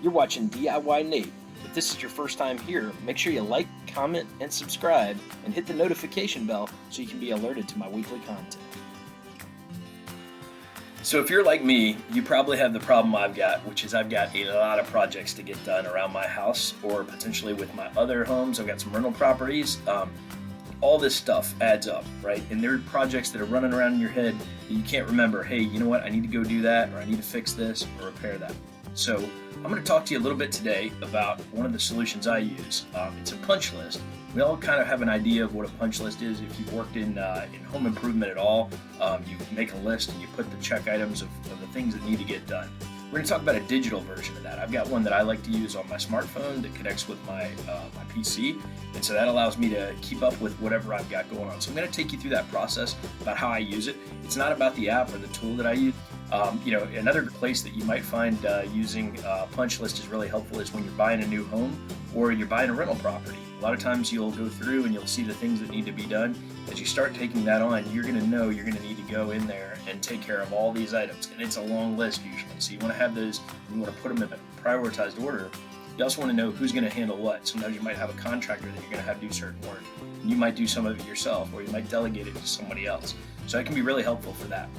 You're watching DIYNate. If this is your first time here, make sure you like, comment, and subscribe, and hit the notification bell so you can be alerted to my weekly content. So if you're like me, you probably have the problem I've got, which is I've got a lot of projects to get done around my house or potentially with my other homes. I've got some rental properties. All this stuff adds up, right? And there are projects that are running around in your head that you can't remember, hey, you know what, I need to go do that, or I need to fix this or repair that. So I'm going to talk to you a little bit today about one of the solutions I use. It's a punch list. We all kind of have an idea of what a punch list is. If you've worked in home improvement at all, you make a list and you put the check items of the things that need to get done. We're going to talk about a digital version of that. I've got one that I like to use on my smartphone that connects with my PC, and so that allows me to keep up with whatever I've got going on. So I'm going to take you through that process about how I use it. It's not about the app or the tool that I use. Another place that you might find using punch list is really helpful is when you're buying a new home or you're buying a rental property. A lot of times you'll go through and you'll see the things that need to be done. As you start taking that on, you're going to know you're going to need to go in there and take care of all these items. And it's a long list usually. So you want to have those, you want to put them in a prioritized order. You also want to know who's going to handle what. Sometimes you might have a contractor that you're going to have do certain work. You might do some of it yourself, or you might delegate it to somebody else. So that can be really helpful for that.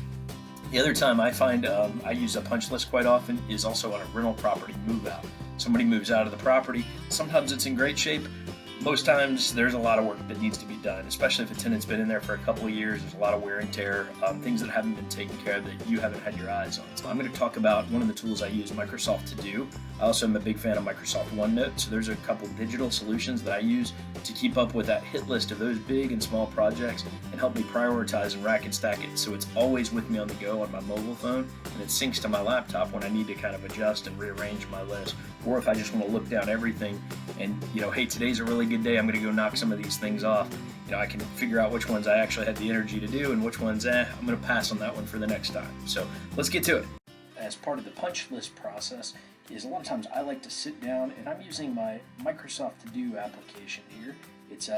The other time I find I use a punch list quite often is also on a rental property move out. Somebody moves out of the property. Sometimes it's in great shape. Most times there's a lot of work that needs to be done, especially if a tenant's been in there for a couple of years. There's a lot of wear and tear, things that haven't been taken care of that you haven't had your eyes on. So I'm going to talk about one of the tools I use, Microsoft To Do. I also am a big fan of Microsoft OneNote. So there's a couple digital solutions that I use to keep up with that hit list of those big and small projects and help me prioritize and rack and stack it. So it's always with me on the go on my mobile phone, and it syncs to my laptop when I need to kind of adjust and rearrange my list. Or if I just want to look down everything and, hey, today's a really good day, I'm going to go knock some of these things off. I can figure out which ones I actually had the energy to do and which ones, I'm going to pass on that one for the next time. So let's get to it. As part of the punch list process is a lot of times I like to sit down, and I'm using my Microsoft To Do application here. It's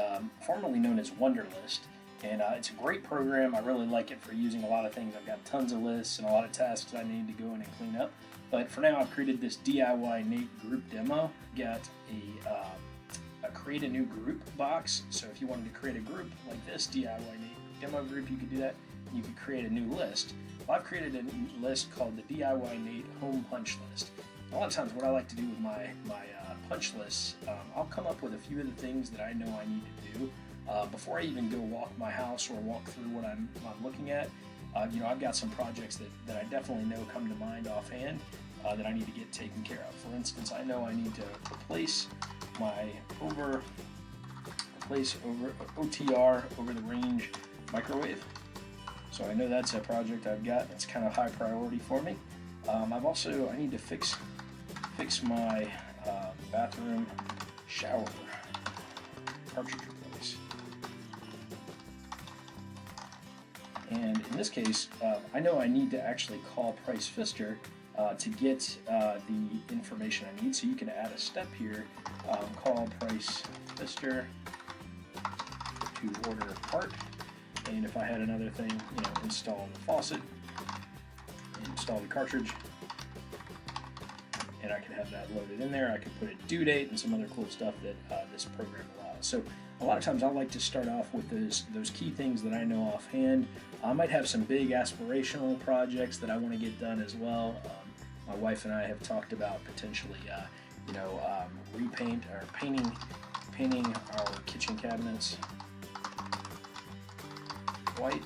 formerly known as Wunderlist, and it's a great program. I really like it for using a lot of things. I've got tons of lists and a lot of tasks I need to go in and clean up. But for now, I've created this DIYNate group demo. Got a create a new group box. So if you wanted to create a group like this DIYNate demo group, you could do that. You could create a new list. Well, I've created a list called the DIYNate home punch list. A lot of times what I like to do with my punch lists, I'll come up with a few of the things that I know I need to do before I even go walk my house or walk through what I'm looking at. I've got some projects that I definitely know come to mind offhand that I need to get taken care of. For instance, I know I need to replace my OTR over the range microwave. So I know that's a project I've got that's kind of high priority for me. I need to fix my bathroom shower cartridge replace. And in this case, I know I need to actually call Price Pfister to get the information I need. So you can add a step here, call Price Pfister to order a part. And if I had another thing, install the faucet, install the cartridge, and I could have that loaded in there. I could put a due date and some other cool stuff that this program allows. So a lot of times I like to start off with those key things that I know offhand. I might have some big aspirational projects that I want to get done as well. My wife and I have talked about potentially, repaint or painting our kitchen cabinets white.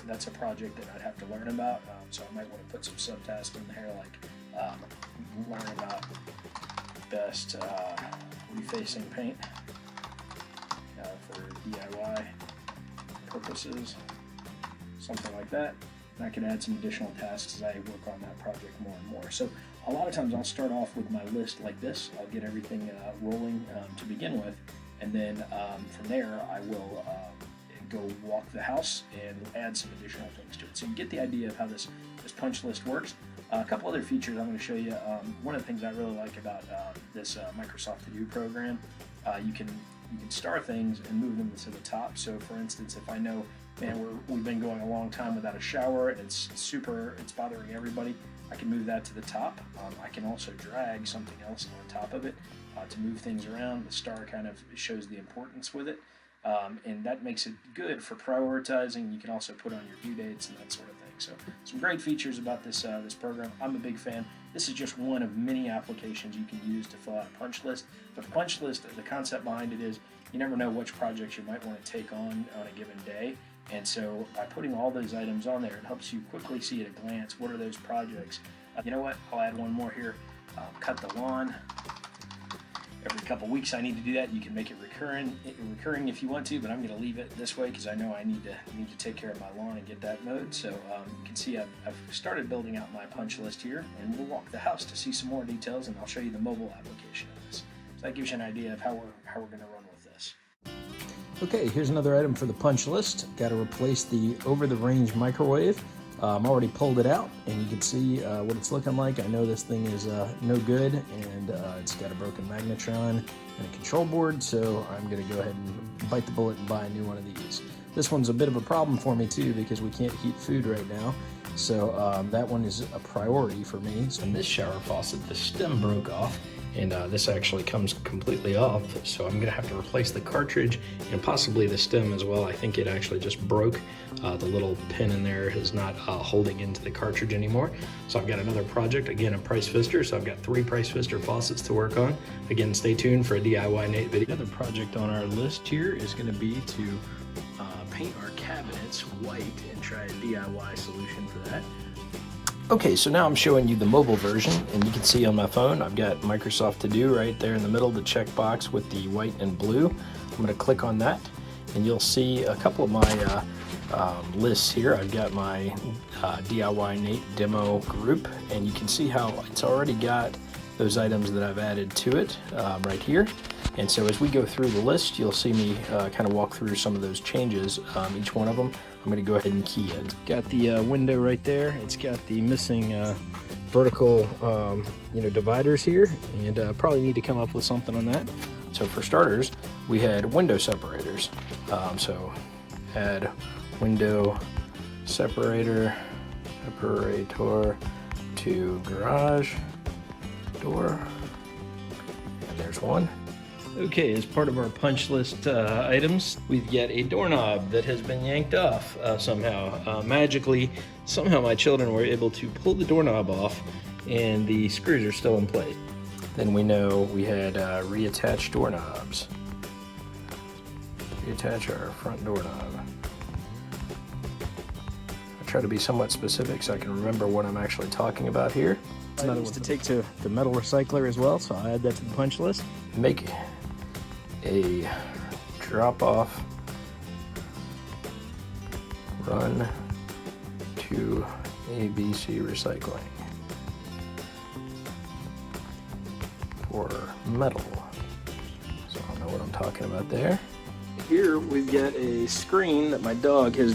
That's a project that I'd have to learn about, so I might want to put some subtasks in there, like learn about best refacing paint for DIY purposes, something like that. And I can add some additional tasks as I work on that project more and more. So a lot of times I'll start off with my list like this. I'll get everything rolling to begin with, and then from there I will go walk the house and add some additional things to it. So you get the idea of how this punch list works. A couple other features I'm going to show you. One of the things I really like about this Microsoft To Do program, you can star things and move them to the top. So for instance, if I know, man, we've been going a long time without a shower and it's bothering everybody, I can move that to the top. I can also drag something else on top of it to move things around. The star kind of shows the importance with it. And that makes it good for prioritizing. You can also put on your due dates and that sort of thing. So some great features about this this program. I'm a big fan. This is just one of many applications you can use to fill out a punch list. But the punch list, the concept behind it is you never know which projects you might want to take on a given day. And so by putting all those items on there, it helps you quickly see at a glance what are those projects. You know what? I'll add one more here. Cut the lawn. Every couple weeks I need to do that. You can make it recurring if you want to, but I'm going to leave it this way because I know I need to take care of my lawn and get that mowed. So you can see I've started building out my punch list here, and we'll walk the house to see some more details, and I'll show you the mobile application of this. So that gives you an idea of how we're going to run with this. Okay, here's another item for the punch list. Got to replace the over-the-range microwave. I'm already pulled it out, and you can see what it's looking like. I know this thing is no good, and it's got a broken magnetron and a control board, so I'm going to go ahead and bite the bullet and buy a new one of these. This one's a bit of a problem for me too because we can't heat food right now, so that one is a priority for me. So in this shower faucet, the stem broke off, and this actually comes completely off, so I'm going to have to replace the cartridge and possibly the stem as well. I think it actually just broke. The little pin in there is not holding into the cartridge anymore. So I've got another project, again a Price Fister, so I've got 3 Price Fister faucets to work on. Again, stay tuned for a DIYNate video. Another project on our list here is going to be to paint our cabinets white and try a DIY solution for that. Okay, so now I'm showing you the mobile version, and you can see on my phone I've got Microsoft To Do right there in the middle, the checkbox with the white and blue. I'm going to click on that, and you'll see a couple of my lists here. I've got my DIYNate demo group, and you can see how it's already got those items that I've added to it right here. And so as we go through the list, you'll see me kind of walk through some of those changes. Each one of them, I'm going to go ahead and key in. Got the window right there. It's got the missing vertical dividers here, and probably need to come up with something on that. So for starters, we had window separators. So add window separator to garage door, and there's one. Okay, as part of our punch list items, we've got a doorknob that has been yanked off somehow. Magically, somehow my children were able to pull the doorknob off, and the screws are still in place. Then we know we had reattached doorknobs. Reattach our front doorknob. I try to be somewhat specific so I can remember what I'm actually talking about here. Another one to take to the metal recycler as well, so I'll add that to the punch list. Make a drop-off run to ABC Recycling for metal. So I don't know what I'm talking about there. Here we've got a screen that my dog has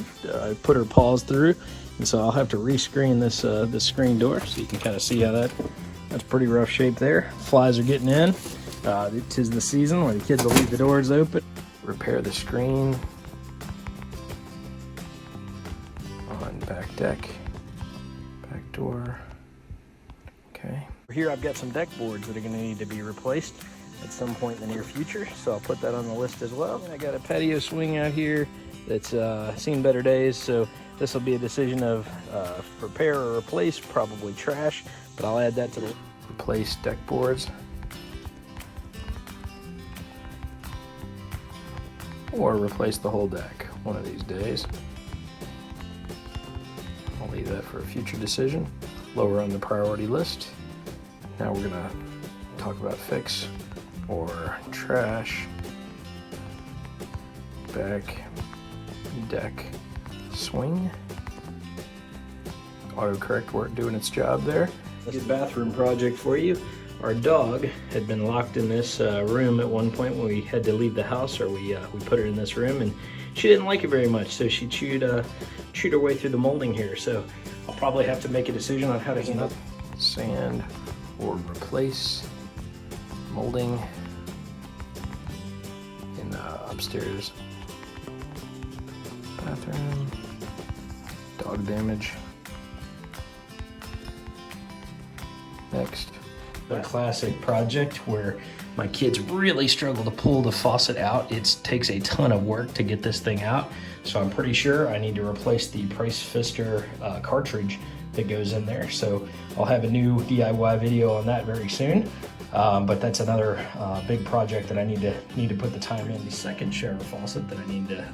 put her paws through, and so I'll have to rescreen this this screen door so you can kind of see how that's pretty rough shape there. Flies are getting in. It is the season where the kids will leave the doors open. Repair the screen on back deck, back door. Okay. Here I've got some deck boards that are going to need to be replaced at some point in the near future, so I'll put that on the list as well. And I got a patio swing out here that's seen better days, so this will be a decision of repair or replace, probably trash, but I'll add that to the replace deck boards. Or replace the whole deck one of these days. I'll leave that for a future decision. Lower on the priority list. Now we're gonna talk about fix or trash. Back deck swing. Autocorrect work doing its job there. This is a bathroom project for you. Our dog had been locked in this room at one point when we had to leave the house, or we put her in this room, and she didn't like it very much, so she chewed her way through the molding here. So I'll probably have to make a decision on how to handle sand or replace molding in the upstairs bathroom. Dog damage. Next. A classic project where my kids really struggle to pull the faucet out. It takes a ton of work to get this thing out. So I'm pretty sure I need to replace the Price Fister cartridge that goes in there. So I'll have a new DIY video on that very soon. But that's another big project that I need to put the time in. The second shower faucet that I need to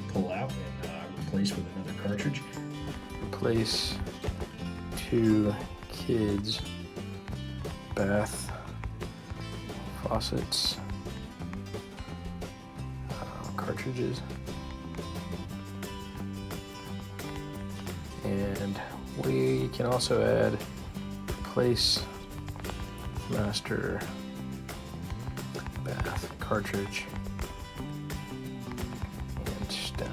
pull out and replace with another cartridge. Replace 2 kids' bath faucets, cartridges, and we can also add replace master bath cartridge and stem.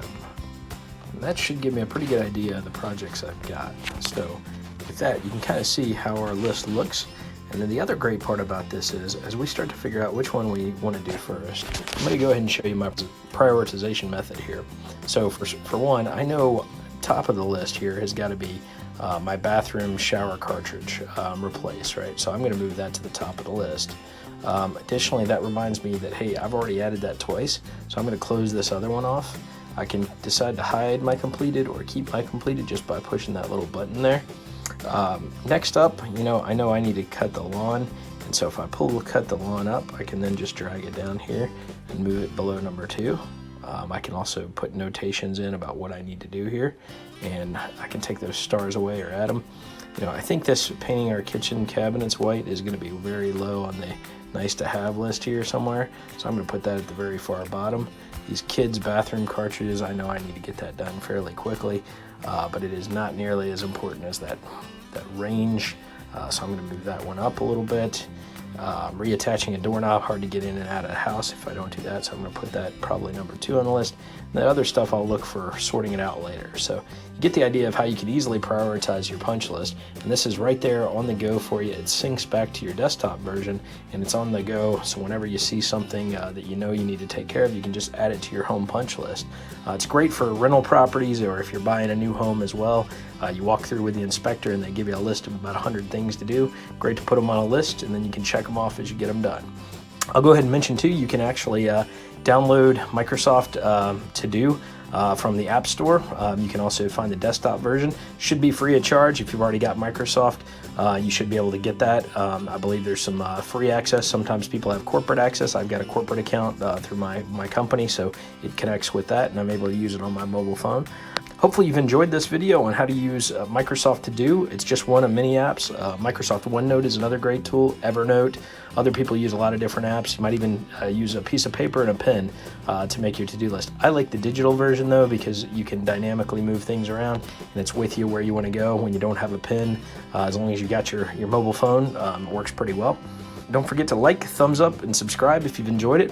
And that should give me a pretty good idea of the projects I've got. So with that, you can kind of see how our list looks. And then the other great part about this is, as we start to figure out which one we want to do first, I'm going to go ahead and show you my prioritization method here. So for one, I know top of the list here has got to be my bathroom shower cartridge replace, right? So I'm going to move that to the top of the list. Additionally, that reminds me that, hey, I've already added that twice, so I'm going to close this other one off. I can decide to hide my completed or keep my completed just by pushing that little button there. Next up, I know I need to cut the lawn, and so if I cut the lawn up, I can then just drag it down here and move it below number 2. I can also put notations in about what I need to do here, and I can take those stars away or add them. I think this painting our kitchen cabinets white is going to be very low on the nice to have list here somewhere, so I'm going to put that at the very far bottom. These kids' bathroom cartridges, I know I need to get that done fairly quickly, but it is not nearly as important as that range, so I'm going to move that one up a little bit. Reattaching a doorknob, hard to get in and out of the house if I don't do that, so I'm going to put that probably number 2 on the list. And the other stuff I'll look for sorting it out later. So you get the idea of how you can easily prioritize your punch list, and this is right there on the go for you. It syncs back to your desktop version, and it's on the go, so whenever you see something that you need to take care of, you can just add it to your home punch list. It's great for rental properties, or if you're buying a new home as well. You walk through with the inspector and they give you a list of about 100 things to do. Great to put them on a list, and then you can check them off as you get them done. I'll go ahead and mention too, you can actually download Microsoft To Do from the App Store. You can also find the desktop version. Should be free of charge. If you've already got Microsoft, you should be able to get that. I believe there's some free access. Sometimes people have corporate access. I've got a corporate account through my company, so it connects with that, and I'm able to use it on my mobile phone. Hopefully you've enjoyed this video on how to use Microsoft To Do. It's just one of many apps. Microsoft OneNote is another great tool, Evernote. Other people use a lot of different apps. You might even use a piece of paper and a pen to make your to-do list. I like the digital version though, because you can dynamically move things around and it's with you where you want to go when you don't have a pen. As long as you got your mobile phone, it works pretty well. Don't forget to like, thumbs up, and subscribe if you've enjoyed it.